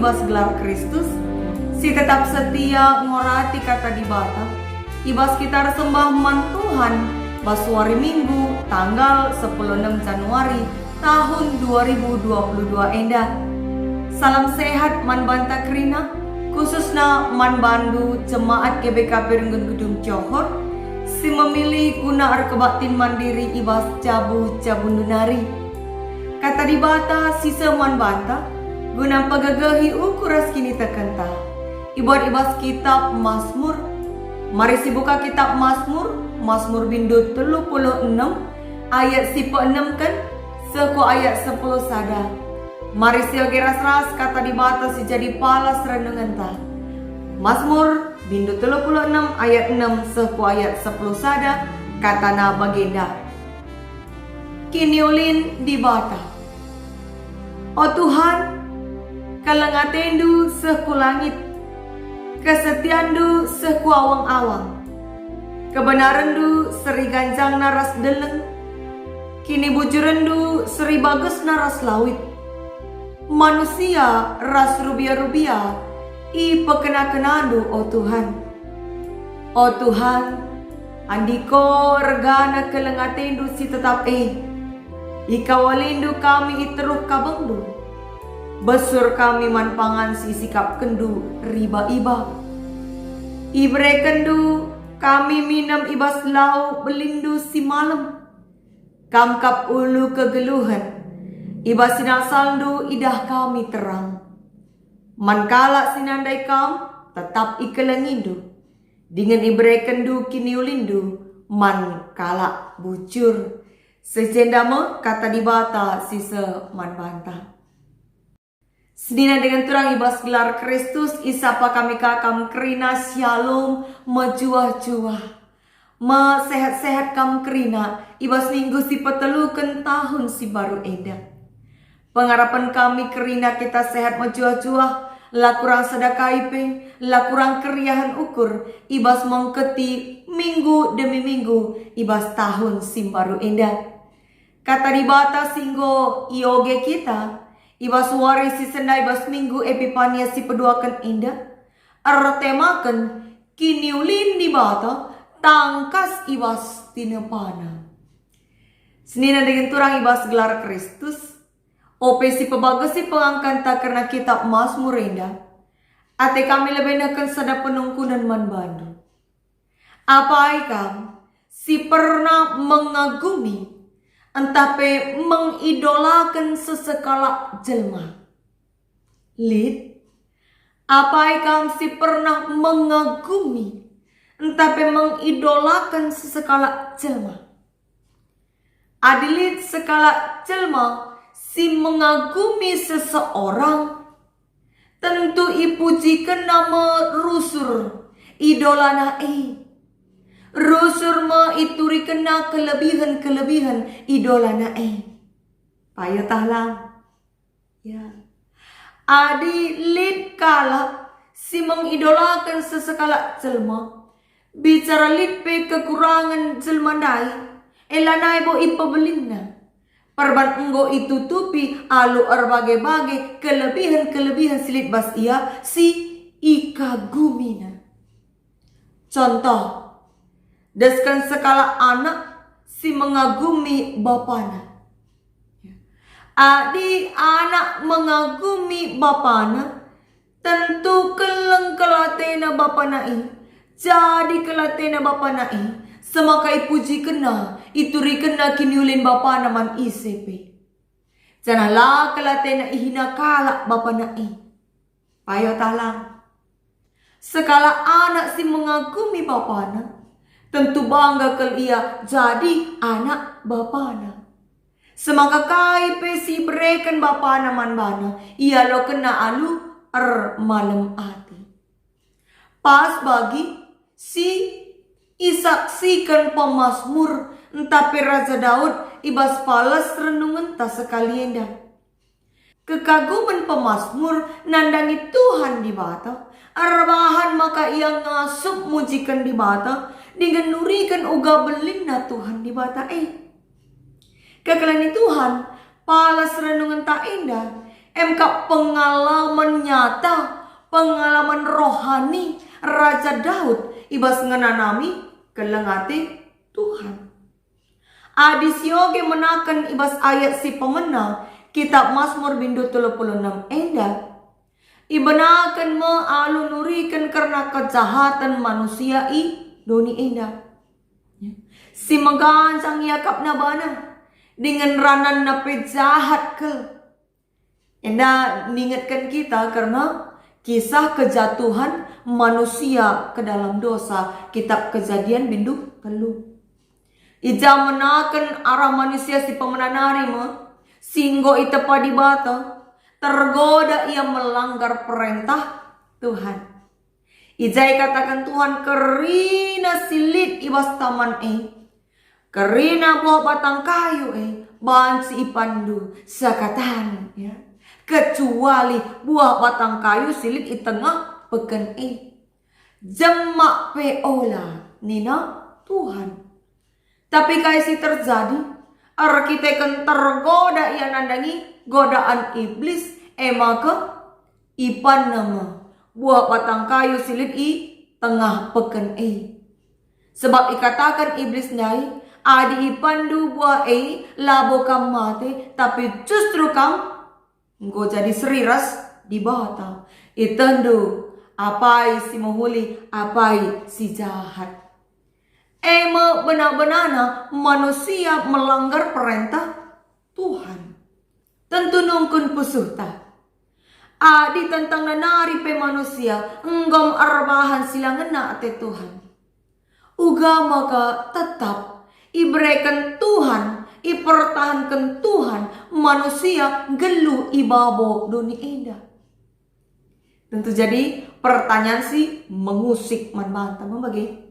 ibas gelar Kristus, si tetap setia ngorati kata di bata, ibas kita sembah man Tuhan, basuari Minggu, tanggal 16 Januari tahun 2022 endah. Salam sehat man banta Krina, khususnya man bandu jemaat GBK Renggun Gedung Johor, si memilih guna arkebaktin mandiri ibas cabu nunari. Kata di bata si seman banta, guna pagagahi ukuras kini terkenta. Ibuat ibas kitab Mazmur. Mari si buka kitab Mazmur bindu 36 ayat si 6 kan, seku ayat 10 sada. Mari si ras kata di bata si jadi palas renungan ta. Mazmur bindu 36 ayat 6 seku ayat 10 sada, kata na bagenda. Kini ulin di bata. O Tuhan, kalengatendu seku langit, kesetiandu seku awang-awang, kebenarandu seri ganjang naras deleng, kini bujurandu seri bagus naras lawit, manusia ras rubia-rubia, i pekena-kenandu o Tuhan. O Tuhan, andiko regana kelengatendu si tetap ikawalindu kami iteruh kabengdu, besur kami manpangan si sikap kendu riba-iba. Ibre kendu kami minam ibas lau belindu si malam, kamkap ulu kegeluhan, ibas sinasaldu idah kami terang. Mankala sinandai kam tetap ikelengindu, dengan ibre kendu kini ulindu, mankala bujur. Sejendama kata di bata sisa man banta. Sedina dengan turang ibas gelar Kristus, isapa kami kakam kerina shalom mejuah-juah. Sehat-sehat kam kerina, ibas minggu si petelukan tahun si baru edah. Pengharapan kami kerina kita sehat mejuah-juah, lah kurang sedekah iping, lah kurang keriahan ukur, ibas mengketi minggu demi minggu, ibas tahun si baru edah. Kata di bata singgo ioge kita, ibas wari si senda ibas minggu epipania si peduakan indah, artemakan kini ulin di bata, tangkas ibas tinepana. Senina dengan turang ibas gelar Kristus, ope si pebagus si pengangkan tak karena kitab Mazmur indah, ate kami lebenakan sada penungkunan man bandu. Apa ikam si pernah mengagumi, entape mengidolakan sesekala jelma. Lid, apa ikam si pernah mengagumi, entape mengidolakan sesekala jelma. Adilit sekala jelma si mengagumi seseorang, tentu ipujikan nama rusur idolana rusur ma ituri kena kelebihan idolana payo tahlang ya. Adi lid kala si mengidolakan sesekala jelma, bicara lid pe kekurangan jelma dai, elanai bo ipabelinna, perban enggo itutupi alu berbagai-bagai kelebihan silit bas ia si ikagumina. Contoh, deskan sekala anak si mengagumi bapana. Adi anak mengagumi bapana, tentu keleng kelatena bapana jadi kelatena bapana semakai puji kena, ituri kena kiniulin bapana man ICP. Janalah kelatena ihina kalak bapana payo talang. Sekala anak si mengagumi bapana, tentu bangga kel ia jadi anak bapana. Semangka kai pesi berikan bapana man bana, ia lo kena alu malam ati. Pas bagi si isaksikan pemazmur, entape Raja Daud ibas palas renungan tak sekalian dah. Kekaguman pemazmur nandangi Tuhan di bata, arbahan maka ia ngasup mujikan di bata, dengan nurikan uga belinna Tuhan di bata Kekelani Tuhan palas renungan tak indah, Emka pengalaman nyata, pengalaman rohani Raja Daud ibas ngenanami kelengati Tuhan. Adisyoge menakan ibas ayat si pemenang kitab Mazmur bindu 36 enda. Ibenakan mealu nurikan karena kejahatan manusia doni enda. Si megancang yakap na bana dengan ranan na pejahat ke. Enda ningatkan kita karena kisah kejatuhan manusia ke dalam dosa. Kitab Kejadian bindu 3. Ija menakan arah manusia si pemenanari singgo ita padibata tergoda ia melanggar perintah Tuhan. Ija katakan Tuhan kerina silit ibas taman kerina buah batang kayu bansi ipandu sakatan ya. Kecuali buah batang kayu silit di tengah peken jemak peola nina Tuhan. Tapi kaisi terjadi, kita kan tergoda ia nandangi godaan iblis, maka ipan nama buah batang kayu silit tengah peken Sebab ikatakan iblis nai, adi ipandu buah labo kam mate, tapi justru kam engkau jadi seriras di bawah. Itendu apai si mohuli, apai si jahat. Benar-benar manusia melanggar perintah Tuhan. Tentu nungkun pusuh ta. Adi tentang nanari pe manusia enggam arbahan silangena ate Tuhan. Uga maka tetap iberikan Tuhan, ipertahankan Tuhan manusia gelu ibabo duni enda. Tentu jadi pertanyaan si mengusik manbanta membagi.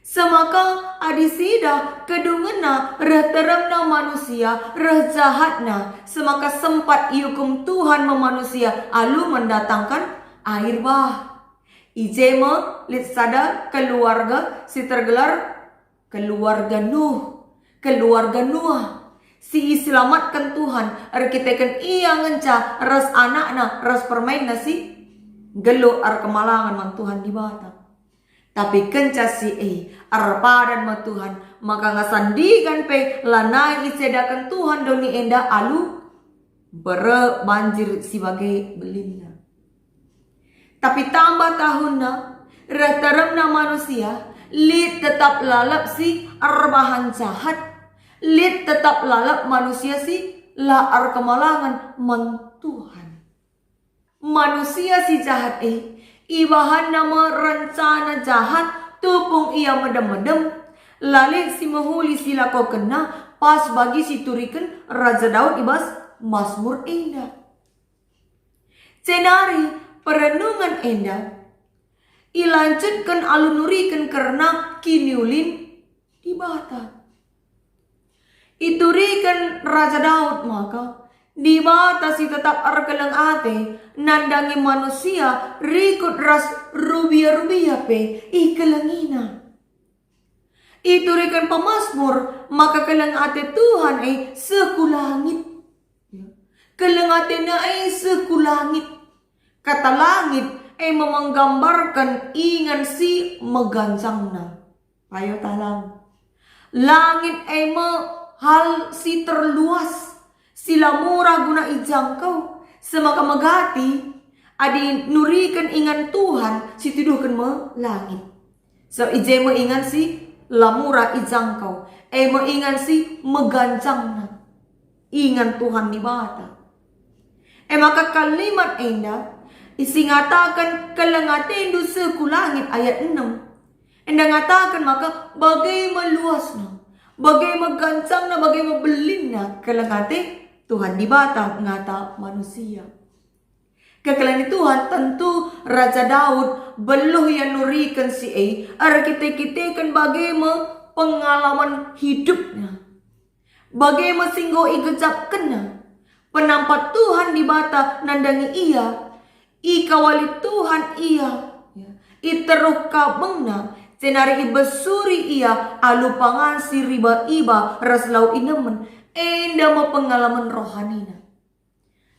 Semaka adisida kedungena rehteremna manusia rejahatna semaka sempat iukum Tuhan memanusia alu mendatangkan air bah. Ijema litsada keluarga si tergelar keluarga Nuh, keluarga Nuh. Si selamatkan Tuhan arkitekan ia ngenca ras anakna ras permain nasi gelu ar kemalangan man Tuhan di bata. Tapi kenca si arpadan ma Tuhan maka ngasandikan pe lanai isedakan Tuhan doni enda alu bere banjir sebagai belinda. Tapi tambah tahunna rehteremna manusia lid tetap lalap si arbahan jahat, lid tetap lalap manusia si laar kemalangan man Tuhan. Manusia si jahat ibahan nama rencana jahat tupung ia medem-medem lalik si mahuli sila kau kena pas bagi si turikan Raja Daud ibas Mazmur enda. Cenari perenungan enda ilanjutkan alunurikan karena kiniulin di bata. Iturikan Raja Daud maka di batasi tetap arkelang ate nandangi manusia rikut ras rubia-rubia pe ikelangina. Iturikan pemazmur maka kelang ate Tuhan sekulangit. Kelang ate na sekulangit. Kata langit memenggambarkan ingan si megancangna. Ayo talang. Langit hal si terluas. Sila murah guna ijangkau semaka megati adi nurikan ingan Tuhan si tiduhkan me langit. So ije me ingan si lamura ijangkau me ingan si megancangna ingan Tuhan di bata. Maka kalimat enda isi ngatakan kelengatendu sekulangit ayat 6. Enda ngatakan maka bagai meluasna, bagai megancangna, bagai mebelinna kelengate Tuhan di bata ngata manusia. Kekalian Tuhan tentu Raja Daud beluh yang nurikan si kita kan bagaimana pengalaman hidupnya. Bagaimana singgo igejap kena. Penampat Tuhan di bata nandangi ia. Ikawali Tuhan ia. Iteruh kabengna. Cenari ibesuri ia. Alupangan si riba iba raslau inemen. Enda mau pengalaman rohanina.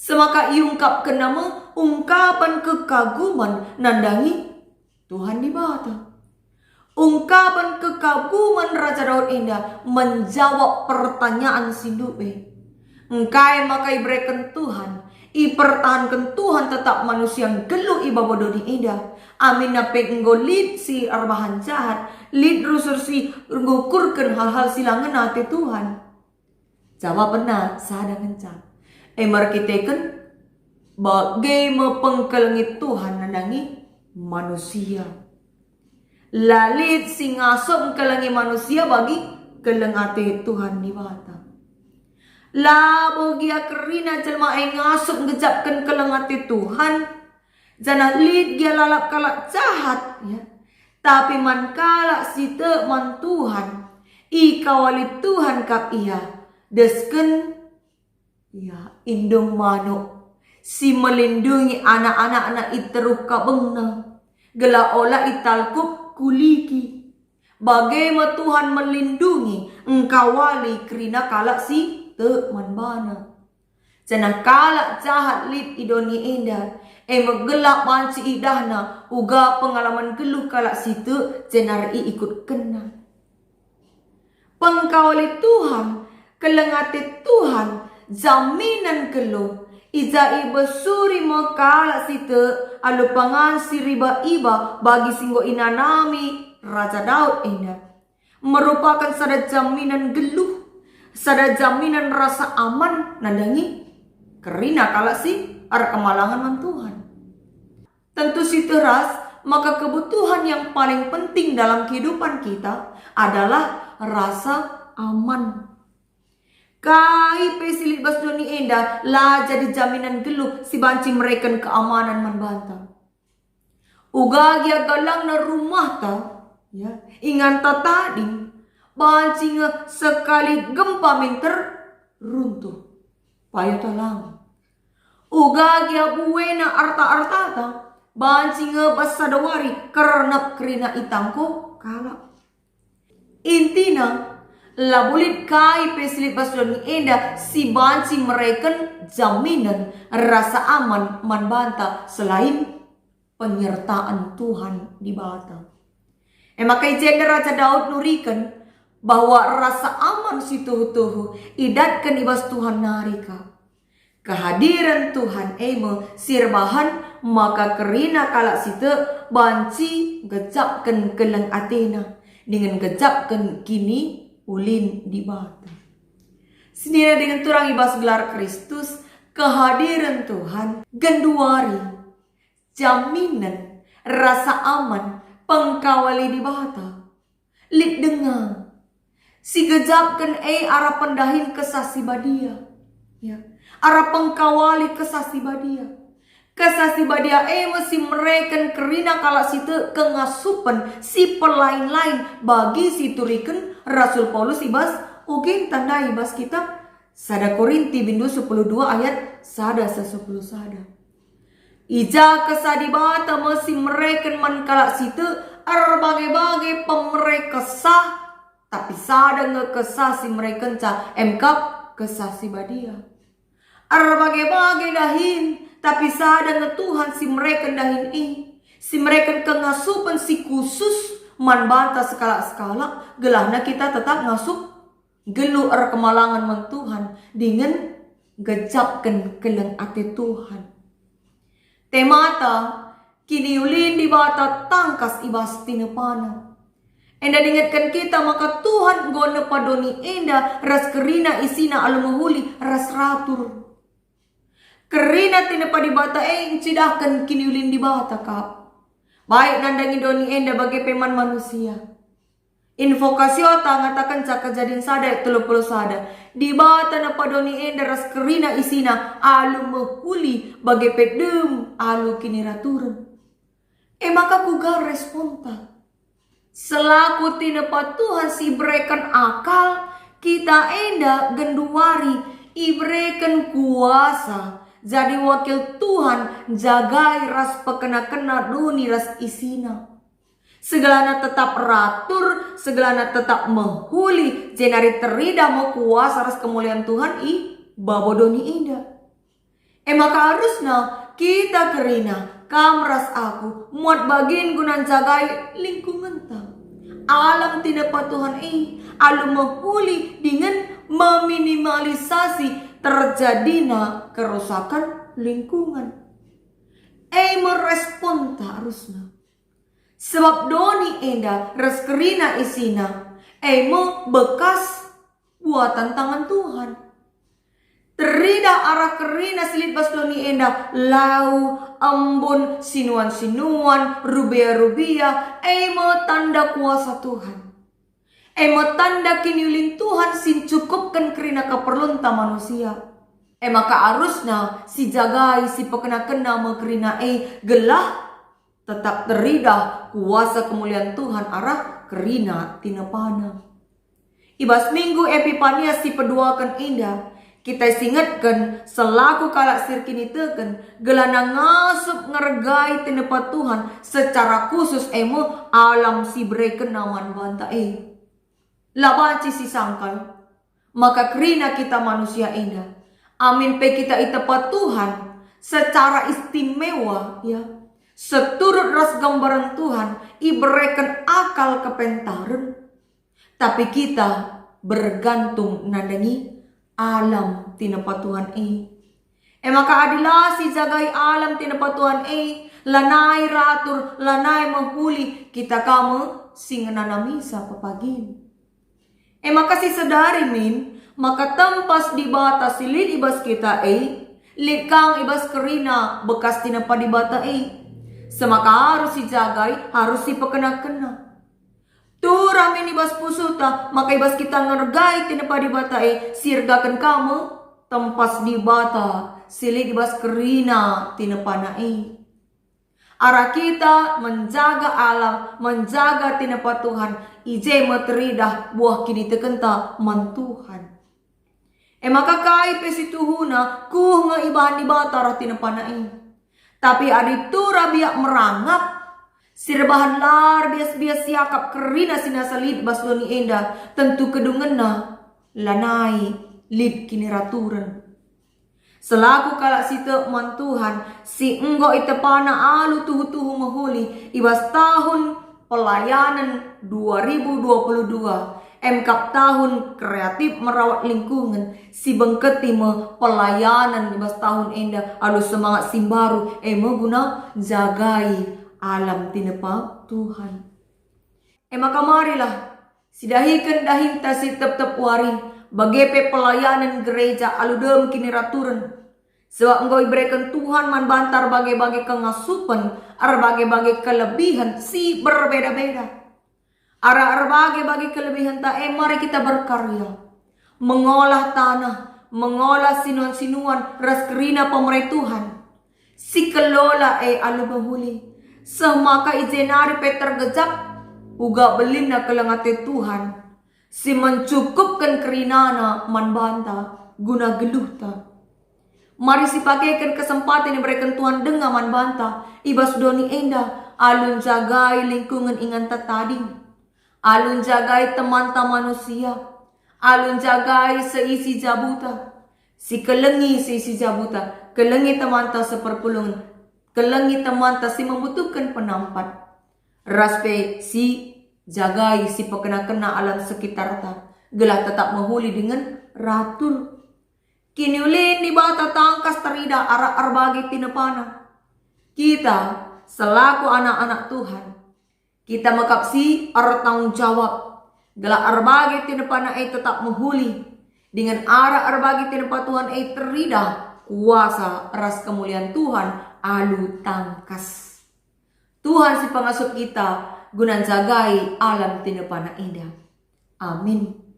Semaka iungkapkan nama ungkapan kekaguman nandangi Tuhan di bata. Ungkapan kekaguman Raja Daud indah menjawab pertanyaan sindupe. Engkai makai berikan Tuhan, ipertahankan Tuhan tetap manusia yang gelu ibabodo di indah. Amin nape enggo lid si arbahan jahat, lid rusur si ngukurkan hal-hal silangan hati Tuhan. Jawab benar, sada ngencang. Markiteken bagai mepengkelengit Tuhan nandangi manusia. Lalit sing ngasup kelengi manusia bagi kelengate Tuhan di bata. Labo gia kerina jelma ay ngasup ngejapkan kelengate Tuhan. Jana lid gia lalap kalak jahat ya. Tapi man kalak site man Tuhan. Ikawali Tuhan kap iya. Desken ya indung mano si melindungi anak-anak iteruh kabengna gela ola italkup kuliki bagaimana Tuhan melindungi engkawali kerina kalak si te manbana janah kalak jahat lid idoni indah megelak panci idahna uga pengalaman geluh kalak si te jenari ikut kena pengkawali Tuhan kelengate Tuhan jaminan kelo ija iba suri makala site alu pangan si riba iba bagi singgo inanami Raja Daud indah merupakan sada jaminan geluh, sada jaminan rasa aman nandangi kerina kala si ar kemalangan man Tuhan. Tentu si teras maka kebutuhan yang paling penting dalam kehidupan kita adalah rasa aman. Kai pesilit bas doni enda lah jadi jaminan geluh si banci mereken keamanan manbanta. Uga gia galang na rumah ta, ya ingan ta tadi banci nge sekali gempa minter runtuh. Payo talang. Uga gia buena arta-arta ta banci nge basadawari karena kerina itangko kala. Intina labulit kai pesilit basdoni enda si banci mereken jaminan rasa aman manbanta selain penyertaan Tuhan di bata. Makai jender Raja Daud nurikan bahwa rasa aman si tuhu-tuhu idatkan ibas Tuhan narika. Kehadiran Tuhan sirbahan maka kerina kalak site banci gejapkan keleng atena dengan gejapkan kini ulin di bata. Senira dengan turang ibas gelar Kristus, kehadiran Tuhan genduari, jaminan, rasa aman, pengkawali di bata. Lid dengar, si gejapkan arah pendahin kesasi badia, ya, arah pengkawali kesasi badia. Kesasi badia mesti mereken kerina kala situ kengasupan si pelain-lain bagi si turiken Rasul Paulus ibas ugin tanda ibas kitab sada Korinti bindu 12 ayat sada 10 sada. Ija kesadi bata mesti mereken man kala situ bagai-bagai pemereka sah tapi sada ngekesah si mereken ca emkap kesah si badia. Bagai-bagai dahin tapi sada na Tuhan si mereka dahin si mereka kengasupan si khusus manbanta skala-skala gelahna kita tetap ngasup gelu kemalangan man Tuhan dengan gejapkan keleng ati Tuhan. Temata kini ulin di bata tangkas ibas tinepana. Enda ingatkan kita maka Tuhan gona padoni enda ras kerina isina alumuhuli ras ratur. Kerina tinepa di bata cidahkan kini ulin di bata kap. Baik nandangi doni enda bagi peman manusia. Invokasi otak ngatakan cak kejadian sada 30 sada. Di bata napa doni enda ras kerina isina alu mehuli bagi pedem alu kini raturan. Maka kugal responta. Selaku tinepa Tuhan si berikan akal kita enda genduari iberikan kuasa. Jadi wakil Tuhan jagai ras pekena-kena duni ras isina. Segalana tetap ratur, segalana tetap menghuli. Jenari terida mau kuasa ras kemuliaan Tuhan babodoni indah. Maka harusnya kita kerina kamras aku muat bagian gunan jagai lingkungan ta. Alam tidak Tuhan alu menghuli dengan meminimalisasi terjadinya kerusakan lingkungan. Merespon tak harusnya. Sebab doni enda reskerina isina bekas buatan tangan Tuhan. Terida arah kerina silit bas doni enda lau, ambon, sinuan-sinuan, rubia-rubia tanda kuasa Tuhan. Tanda kiniulin Tuhan sin cukupkan kerina keperluan ta manusia. Maka harusnya si jagai si pekena-kena mekerina gelah tetap terida kuasa kemuliaan Tuhan arah kerina tinapana. Ibas minggu Epifania si peduakan indah. Kita singatkan selaku kalak sirkini teken gelana ngasup ngergai tinepat Tuhan secara khusus alam si breken naman banta labanci si sangkal. Maka kerina kita manusia indah. Amin pe kita itepat Tuhan secara istimewa ya. Seturut ras gambaran Tuhan ibereken akal kepentaran. Tapi kita bergantung nandangi alam tinepat Tuhan maka adilah si jagai alam tinepat Tuhan lanai ratur, lanai menghuli kita kamu singenana misa papagin. Maka si sadari min maka tempas di batas silid ibas kita likang ibas kerina bekas tinepa di bata semaka harus si jagai harus si pekena-kena. Tu ramin ibas pusuta maka ibas kita ngergai tinepa di bata sirgakan kamu tempas di bata silid ibas kerina tinepa na arah kita menjaga alam, menjaga tinepa Tuhan ije materidah buah kini tekenta man Tuhan. Maka kai pesituhuna kuh ngaibahan di bata rah tinepa na tapi adi tu rabiak merangap sirbahan lar bias-bias siakap kerina sinasalid basdoni enda tentu kedungena lanai lid kini raturan. Selaku kalak site man Tuhan si enggo itepana alu tuhu-tuhu mahuli ibas tahun pelayanan 2022 MKAP tahun kreatif merawat lingkungan si bengketi pelayanan ibas tahun enda alu semangat simbaru guna jagai alam tinepa Tuhan. Maka marilah sidahikan dahinta si tep-tep waring bagepe pelayanan gereja aludem kini raturan. Sebab engkau iberikan Tuhan man bantar bagai-bagai kengasupan ar bagai-bagai kelebihan si berbeda-beda. Ar bagai-bagai kelebihan tak mari kita berkarya mengolah tanah, mengolah sinuan-sinuan ras kerina pemerai Tuhan. Si kelola alu bahuli semaka ijenari peter gejap uga belina kelengate Tuhan si mencukupkan kerinana man banta guna geluhta. Mari si pakaikan kesempatan yang berikan Tuhan dengan man banta ibas doni enda alun jagai lingkungan ingan tatading, alun jagai teman-teman manusia, alun jagai seisi jabuta si kelengi seisi jabuta kelengi teman-teman seperpulungan kelengi teman-teman si membutuhkan penampat raspe si jagai si pekena-kena alam sekitar ta gelah tetap menghuli dengan ratul kini ulin di bata tangkas terida arak arbagi tinepana kita selaku anak-anak Tuhan kita mekapsi ar tanggung jawab gelah arbagi tinepana tetap menghuli dengan arak arbagi tinepa Tuhan terida kuasa ras kemuliaan Tuhan alu tangkas Tuhan si pengasuh kita guna jagai alam tinepana indah. Amin.